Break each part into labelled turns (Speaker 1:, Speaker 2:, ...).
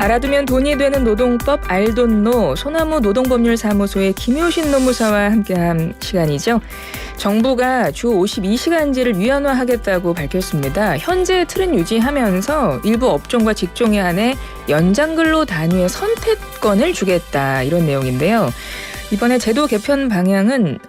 Speaker 1: 알아두면 돈이 되는 노동법 알돈노 소나무 노동법률사무소의 김효신 노무사와 함께한 시간이죠. 정부가 주 52시간제를 유연화하겠다고 밝혔습니다. 현재 틀은 유지하면서 일부 업종과 직종에 한해 연장근로 단위의 선택권을 주겠다 이런 내용인데요. 이번에 제도 개편 방향은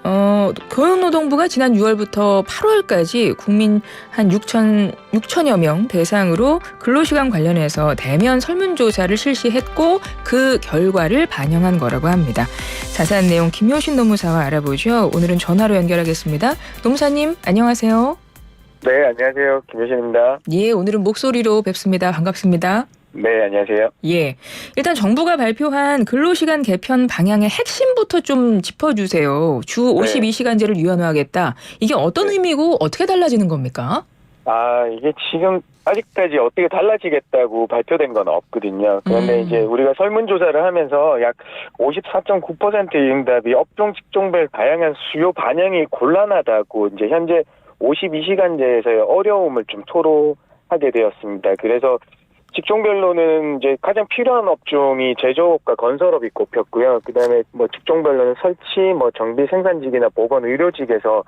Speaker 1: 고용노동부가 지난 6월부터 8월까지 국민 한 6천여 명 대상으로 근로시간 관련해서 대면 설문조사를 실시했고 그 결과를 반영한 거라고 합니다. 자세한 내용 김효신 노무사와 알아보죠. 오늘은 전화로 연결하겠습니다. 노무사님 안녕하세요.
Speaker 2: 네, 안녕하세요. 김효신입니다.
Speaker 1: 예, 오늘은 목소리로 뵙습니다. 반갑습니다.
Speaker 2: 네, 안녕하세요.
Speaker 1: 예, 일단 정부가 발표한 근로시간 개편 방향의 핵심부터 좀 짚어주세요. 주 52시간제를 유연화하겠다. 이게 어떤 의미고 어떻게 달라지는 겁니까?
Speaker 2: 이게 지금 아직까지 어떻게 달라지겠다고 발표된 건 없거든요. 그런데 이제 우리가 설문조사를 하면서 약 54.9%의 응답이 업종 직종별 다양한 수요 반영이 곤란하다고 이제 현재 52시간제에서의 어려움을 좀 토로하게 되었습니다. 그래서 직종별로는 이제 가장 필요한 업종이 제조업과 건설업이 꼽혔고요. 그다음에 직종별로는 설치, 정비 생산직이나 보건 의료직에서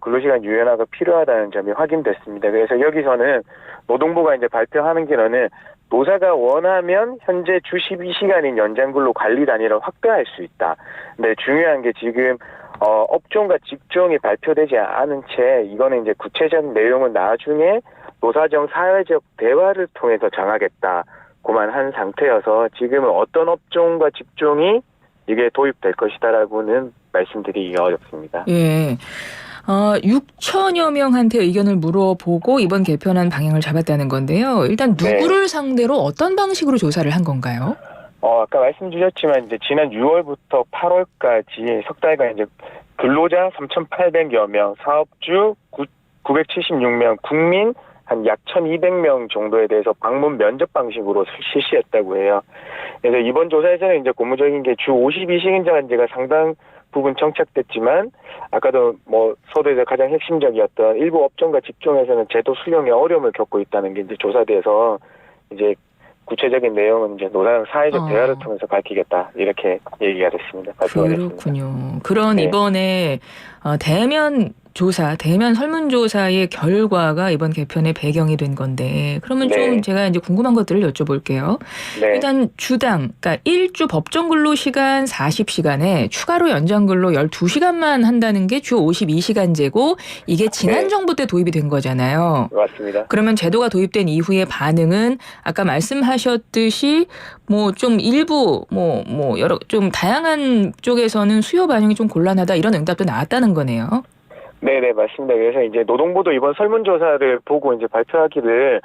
Speaker 2: 근로시간 유연화가 필요하다는 점이 확인됐습니다. 그래서 여기서는 노동부가 이제 발표하는 길로는 노사가 원하면 현재 주 12시간인 연장근로 관리 단위를 확대할 수 있다. 근데 중요한 게 지금 업종과 직종이 발표되지 않은 채 이거는 이제 구체적 내용은 나중에 노사정 사회적 대화를 통해서 정하겠다고만 한 상태여서 지금은 어떤 업종과 직종이 이게 도입될 것이다라고는 말씀드리기가 어렵습니다.
Speaker 1: 예. 6천여 명한테 의견을 물어보고 이번 개편안 방향을 잡았다는 건데요. 일단 누구를 상대로 어떤 방식으로 조사를 한 건가요?
Speaker 2: 아까 말씀 주셨지만 이제 지난 6월부터 8월까지 석 달간 이제 근로자 3,800여 명, 사업주 976명, 국민 한 약 1,200명 정도에 대해서 방문 면접 방식으로 실시했다고 해요. 그래서 이번 조사에서는 이제 고무적인 게 주 52시간제가 상당 부분 정착됐지만 아까도 서두에서 가장 핵심적이었던 일부 업종과 직종에서는 제도 수용에 어려움을 겪고 있다는 게 이제 조사돼서 이제 구체적인 내용은 이제 노사정 사회적 대화를 통해서 밝히겠다 이렇게 얘기가 됐습니다.
Speaker 1: 그렇군요. 그런 이번에 대면 설문조사의 결과가 이번 개편의 배경이 된 건데 그러면 좀 제가 이제 궁금한 것들을 여쭤볼게요. 일단 주당, 그러니까 1주 법정 근로시간 40시간에 추가로 연장 근로 12시간만 한다는 게 주 52시간제고 이게 지난 정부 때 도입이 된 거잖아요.
Speaker 2: 맞습니다.
Speaker 1: 그러면 제도가 도입된 이후의 반응은 아까 말씀하셨듯이 좀 일부 여러 좀 다양한 쪽에서는 수요 반영이 좀 곤란하다 이런 응답도 나왔다는 거네요.
Speaker 2: 네네, 맞습니다. 그래서 이제 노동부도 이번 설문조사를 보고 이제 발표하기를,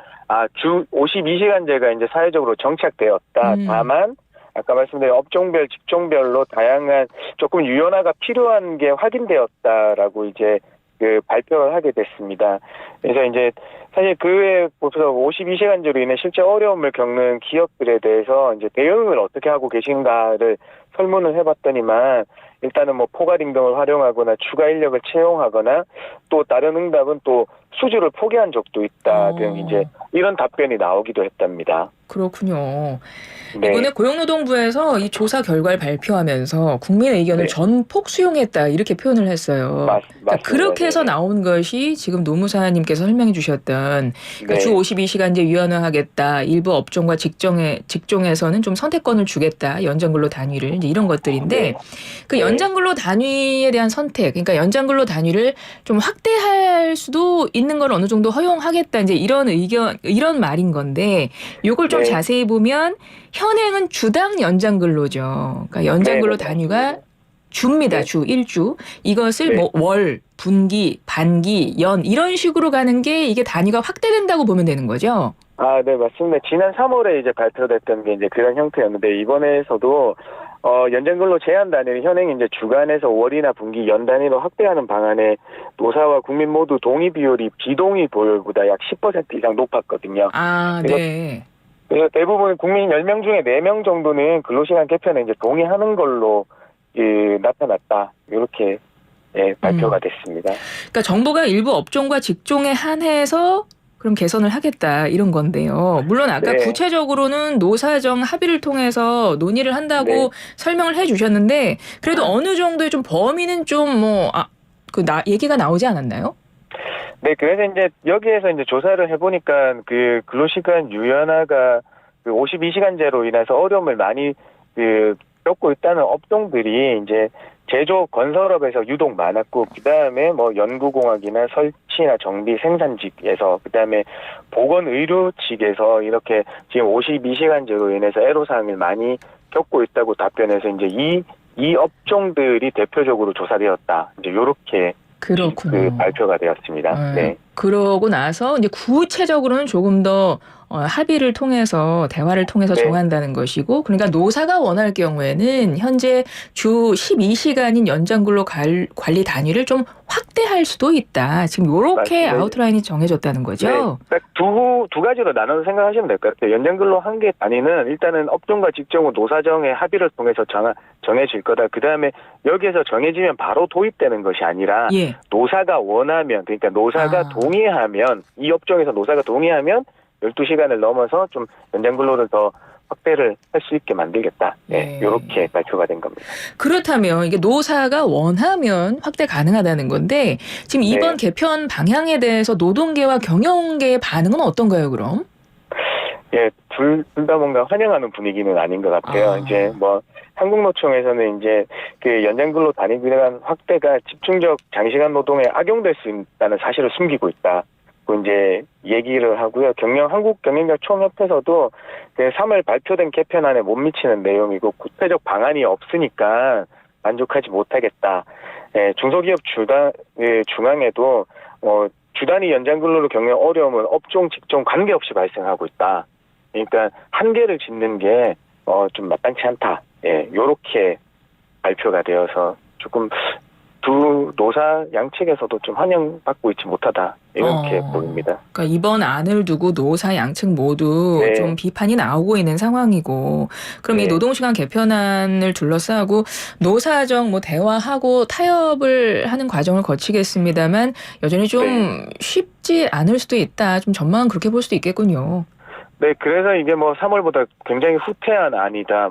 Speaker 2: 주 52시간제가 이제 사회적으로 정착되었다. 다만, 아까 말씀드린 업종별, 직종별로 다양한 조금 유연화가 필요한 게 확인되었다라고 이제 발표를 하게 됐습니다. 그래서 이제 사실 그 외에 보면서 52시간제로 인해 실제 어려움을 겪는 기업들에 대해서 이제 대응을 어떻게 하고 계신가를 설문을 해봤더니만 일단은 포괄 임금을 활용하거나 추가 인력을 채용하거나 또 다른 응답은 또 수주를 포기한 적도 있다 등 이제 이런 답변이 나오기도 했답니다.
Speaker 1: 그렇군요. 이번에 고용노동부에서 이 조사 결과를 발표하면서 국민의 의견을 전폭 수용했다 이렇게 표현을 했어요. 그러니까 그렇게 해서 나온 것이 지금 노무사님께서 설명해 주셨던 주 52시간제 유연화하겠다. 일부 업종과 직종에서는 좀 선택권을 주겠다. 연장근로 단위를 이제 이런 것들인데 그 연장근로 단위에 대한 선택, 그러니까 연장근로 단위를 좀 확대할 수도 있는 걸 어느 정도 허용하겠다. 이제 이런 의견, 이런 말인 건데 이걸 좀 자세히 보면 현행은 주당 연장근로죠. 그러니까 연장근로 단위가 주입니다. 주 1주. 이것을 월, 분기, 반기, 연 이런 식으로 가는 게 이게 단위가 확대된다고 보면 되는 거죠.
Speaker 2: 네, 맞습니다. 지난 3월에 이제 발표됐던 게 이제 그런 형태였는데 이번에서도 연장근로 제한 단위를 현행 이제 주간에서 월이나 분기, 연 단위로 확대하는 방안에 노사와 국민 모두 동의 비율이 비동의 비율보다 약 10% 이상 높았거든요. 그래서 대부분 국민 10명 중에 4명 정도는 근로시간 개편에 이제 동의하는 걸로 나타났다. 이렇게 발표가 됐습니다.
Speaker 1: 그러니까 정부가 일부 업종과 직종에 한해서 그럼 개선을 하겠다 이런 건데요. 물론 아까
Speaker 2: 네.
Speaker 1: 구체적으로는 노사정 합의를 통해서 논의를 한다고
Speaker 2: 네.
Speaker 1: 설명을 해주셨는데 그래도 어느 정도의 좀 범위는 좀 얘기가 나오지 않았나요?
Speaker 2: 네, 그래서 이제 여기에서 이제 조사를 해보니까 그 근로시간 유연화가 그 52시간제로 인해서 어려움을 많이 겪고 있다는 업종들이 이제 제조업 건설업에서 유독 많았고, 그 다음에 뭐 연구공학이나 설치나 정비 생산직에서, 그 다음에 보건의료직에서 이렇게 지금 52시간제로 인해서 애로사항을 많이 겪고 있다고 답변해서 이제 이 업종들이 대표적으로 조사되었다. 이제 요렇게
Speaker 1: 그렇군요.
Speaker 2: 발표가 되었습니다. 네.
Speaker 1: 그러고 나서 이제 구체적으로는 조금 더 합의를 통해서 대화를 통해서
Speaker 2: 네.
Speaker 1: 정한다는 것이고, 그러니까 노사가 원할 경우에는 현재 주 12시간인 연장근로 관리 단위를 좀 확대할 수도 있다. 지금 이렇게
Speaker 2: 맞습니다.
Speaker 1: 아웃라인이 정해졌다는 거죠.
Speaker 2: 네. 그러니까 두 가지로 나눠서 생각하시면 될 것 같아요. 연장근로 한계 단위는 일단은 업종과 직종 노사정의 합의를 통해서 정해질 거다. 그 다음에 여기에서 정해지면 바로 도입되는 것이 아니라
Speaker 1: 예.
Speaker 2: 노사가 원하면, 그러니까 노사가 동의하면, 이 업종에서 노사가 동의하면 12시간을 넘어서 좀 연장근로를 더 확대를 할 수 있게 만들겠다. 네, 이렇게 발표가 된 겁니다.
Speaker 1: 그렇다면 이게 노사가 원하면 확대 가능하다는 건데 지금 이번 개편 방향에 대해서 노동계와 경영계의 반응은 어떤가요, 그럼?
Speaker 2: 예, 둘 다 뭔가 환영하는 분위기는 아닌 것 같아요. 이제 뭐 한국노총에서는 이제 그 연장근로 단위 기간 확대가 집중적 장시간 노동에 악용될 수 있다는 사실을 숨기고 있다. 이제 얘기를 하고요. 한국경영자 총협회에서도 그 3월 발표된 개편안에 못 미치는 내용이고 구체적 방안이 없으니까 만족하지 못하겠다. 예, 중소기업 중앙에도 주단위 연장근로를 겪는 어려움은 업종 직종 관계없이 발생하고 있다. 그러니까 한계를 짓는 게 좀 마땅치 않다. 예, 요렇게 발표가 되어서 조금 두 노사 양측에서도 좀 환영받고 있지 못하다 이렇게 보입니다.
Speaker 1: 그러니까 이번 안을 두고 노사 양측 모두 좀 비판이 나오고 있는 상황이고, 그럼 이 노동시간 개편안을 둘러싸고 노사정 대화하고 타협을 하는 과정을 거치겠습니다만 여전히 좀 쉽지 않을 수도 있다. 좀 전망은 그렇게 볼 수도 있겠군요.
Speaker 2: 네, 그래서 이게 3월보다 굉장히 후퇴한 안이다.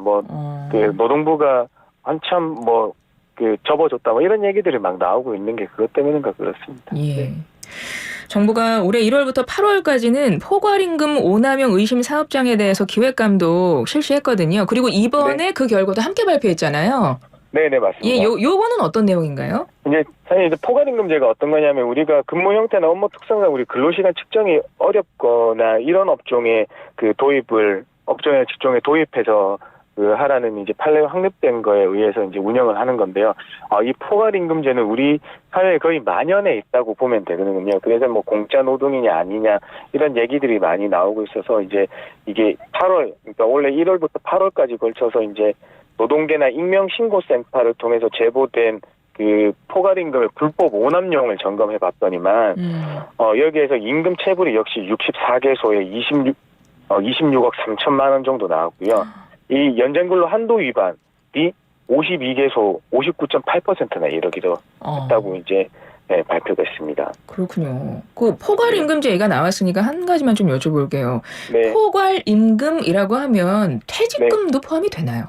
Speaker 2: 그 노동부가 한참 접어줬다. 이런 얘기들이 막 나오고 있는 게 그것 때문인가 그렇습니다.
Speaker 1: 예. 정부가 올해 1월부터 8월까지는 포괄임금 오남용 의심 사업장에 대해서 기획감독 실시했거든요. 그리고 이번에 그 결과도 함께 발표했잖아요.
Speaker 2: 네네, 맞습니다.
Speaker 1: 예, 요거는 어떤 내용인가요?
Speaker 2: 사실 포괄임금제가 어떤 거냐면 우리가 근무 형태나 업무 특성상 우리 근로시간 측정이 어렵거나 이런 업종에 업종이나 직종에 도입해서 하라는 이제 판례 확립된 거에 의해서 이제 운영을 하는 건데요. 이 포괄임금제는 우리 사회에 거의 만연해 있다고 보면 되거든요. 그래서 공짜 노동이냐 아니냐 이런 얘기들이 많이 나오고 있어서 이제 이게 그러니까 원래 1월부터 8월까지 걸쳐서 이제 노동계나 익명신고센터를 통해서 제보된 그 포괄임금의 불법 오남용을 점검해 봤더니만 여기에서 임금 체불이 역시 64개소에 26억 3천만 원 정도 나왔고요. 이 연장근로 한도 위반이 52개소 59.8%나 이르기도 했다고 이제 발표됐습니다.
Speaker 1: 그렇군요. 그 포괄임금제 얘기가 나왔으니까 한 가지만 좀 여쭤볼게요.
Speaker 2: 네.
Speaker 1: 포괄임금이라고 하면 퇴직금도 포함이 되나요?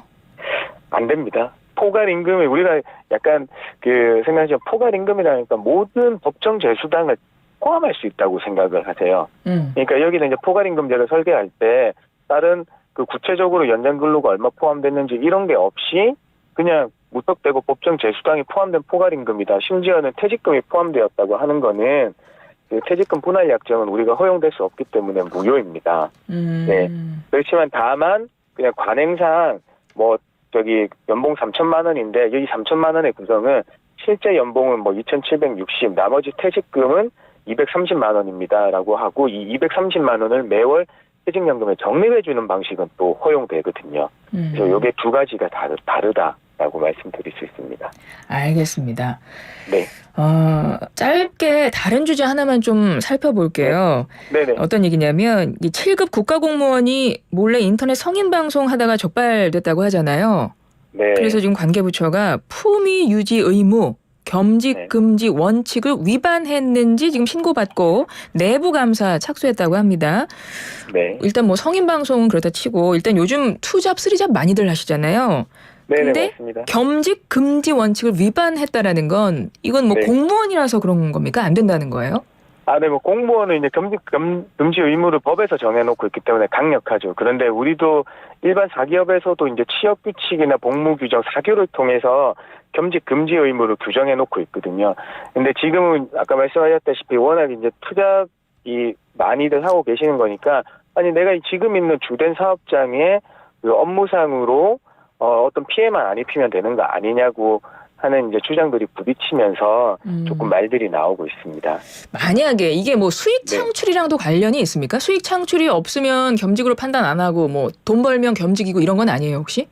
Speaker 2: 안 됩니다. 포괄임금이 우리가 약간 생각하시면 포괄임금이라니까 모든 법정 제수당을 포함할 수 있다고 생각을 하세요. 그러니까 여기는 이제 포괄임금제를 설계할 때 다른 구체적으로 연장근로가 얼마 포함됐는지 이런 게 없이 그냥 무턱대고 법정 제수당이 포함된 포괄임금이다. 심지어는 퇴직금이 포함되었다고 하는 거는 퇴직금 분할 약정은 우리가 허용될 수 없기 때문에 무효입니다. 네. 그렇지만 다만 그냥 관행상 연봉 3천만 원인데 여기 3천만 원의 구성은 실제 연봉은 2,760, 나머지 퇴직금은 230만 원입니다라고 하고 이 230만 원을 매월 퇴직연금에 적립해주는 방식은 또 허용되거든요. 그래서 이게 두 가지가 다르다라고 말씀드릴 수 있습니다.
Speaker 1: 알겠습니다.
Speaker 2: 네.
Speaker 1: 짧게 다른 주제 하나만 좀 살펴볼게요.
Speaker 2: 네네.
Speaker 1: 어떤 얘기냐면 이 7급 국가공무원이 몰래 인터넷 성인방송 하다가 적발됐다고 하잖아요.
Speaker 2: 네.
Speaker 1: 그래서 지금 관계부처가 품위 유지 의무 겸직
Speaker 2: 네.
Speaker 1: 금지 원칙을 위반했는지 지금 신고받고 내부 감사 착수했다고 합니다.
Speaker 2: 네.
Speaker 1: 일단 뭐 성인 방송은 그렇다 치고 일단 요즘 투잡, 쓰리잡 많이들 하시잖아요.
Speaker 2: 네네,
Speaker 1: 근데
Speaker 2: 맞습니다.
Speaker 1: 겸직 금지 원칙을 위반했다라는 건 이건 뭐
Speaker 2: 네.
Speaker 1: 공무원이라서 그런 겁니까? 안 된다는 거예요?
Speaker 2: 네, 뭐 공무원은 이제 금지 의무를 법에서 정해놓고 있기 때문에 강력하죠. 그런데 우리도 일반 사기업에서도 이제 취업 규칙이나 복무 규정, 사교를 통해서 겸직 금지 의무를 규정해놓고 있거든요. 근데 지금은 아까 말씀하셨다시피 워낙 이제 투잡이 많이들 하고 계시는 거니까 아니 내가 지금 있는 주된 사업장에 그 업무상으로 어떤 피해만 안 입히면 되는 거 아니냐고 하는 이제 주장들이 부딪히면서 조금 말들이 나오고 있습니다.
Speaker 1: 만약에 이게 뭐 수익 창출이랑도 관련이 있습니까? 수익 창출이 없으면 겸직으로 판단 안 하고 뭐 돈 벌면 겸직이고 이런 건 아니에요, 혹시?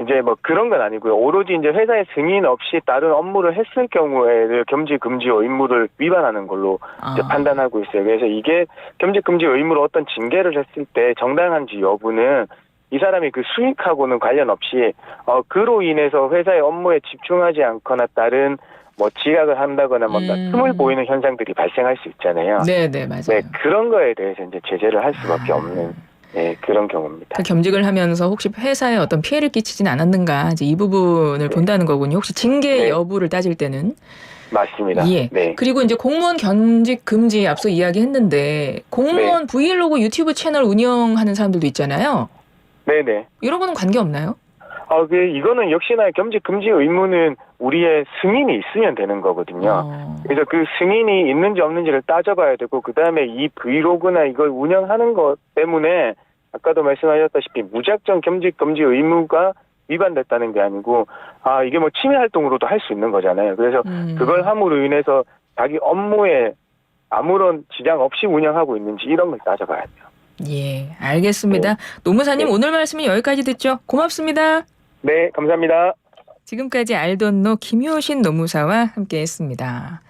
Speaker 2: 이제 뭐 그런 건 아니고요. 오로지 이제 회사의 승인 없이 다른 업무를 했을 경우에 겸직 금지 의무를 위반하는 걸로 이제 판단하고 있어요. 그래서 이게 겸직 금지 의무로 어떤 징계를 했을 때 정당한지 여부는 이 사람이 그 수익하고는 관련 없이 그로 인해서 회사의 업무에 집중하지 않거나 다른 뭐 지각을 한다거나 뭔가 틈을 보이는 현상들이 발생할 수 있잖아요.
Speaker 1: 네, 맞아요.
Speaker 2: 네, 그런 거에 대해서 이제 제재를 할 수밖에 없는 그런 경우입니다.
Speaker 1: 그 겸직을 하면서 혹시 회사에 어떤 피해를 끼치진 않았는가 이제 이 부분을 본다는 거군요. 혹시 징계 여부를 따질 때는.
Speaker 2: 맞습니다.
Speaker 1: 예.
Speaker 2: 네.
Speaker 1: 그리고 이제 공무원 겸직 금지 앞서 이야기했는데 공무원 브이로그 유튜브 채널 운영하는 사람들도 있잖아요.
Speaker 2: 네네.
Speaker 1: 이런 거는 관계 없나요?
Speaker 2: 이거는 역시나 겸직 금지 의무는 우리의 승인이 있으면 되는 거거든요. 그래서 그 승인이 있는지 없는지를 따져봐야 되고, 그 다음에 이 브이로그나 이걸 운영하는 것 때문에 아까도 말씀하셨다시피 무작정 겸직 금지 의무가 위반됐다는 게 아니고, 이게 뭐 취미 활동으로도 할 수 있는 거잖아요. 그래서 그걸 함으로 인해서 자기 업무에 아무런 지장 없이 운영하고 있는지 이런 걸 따져봐야 돼요.
Speaker 1: 예, 알겠습니다. 노무사님 오늘 말씀은 여기까지 듣죠. 고맙습니다.
Speaker 2: 네, 감사합니다.
Speaker 1: 지금까지 알돈노 김효신 노무사와 함께했습니다.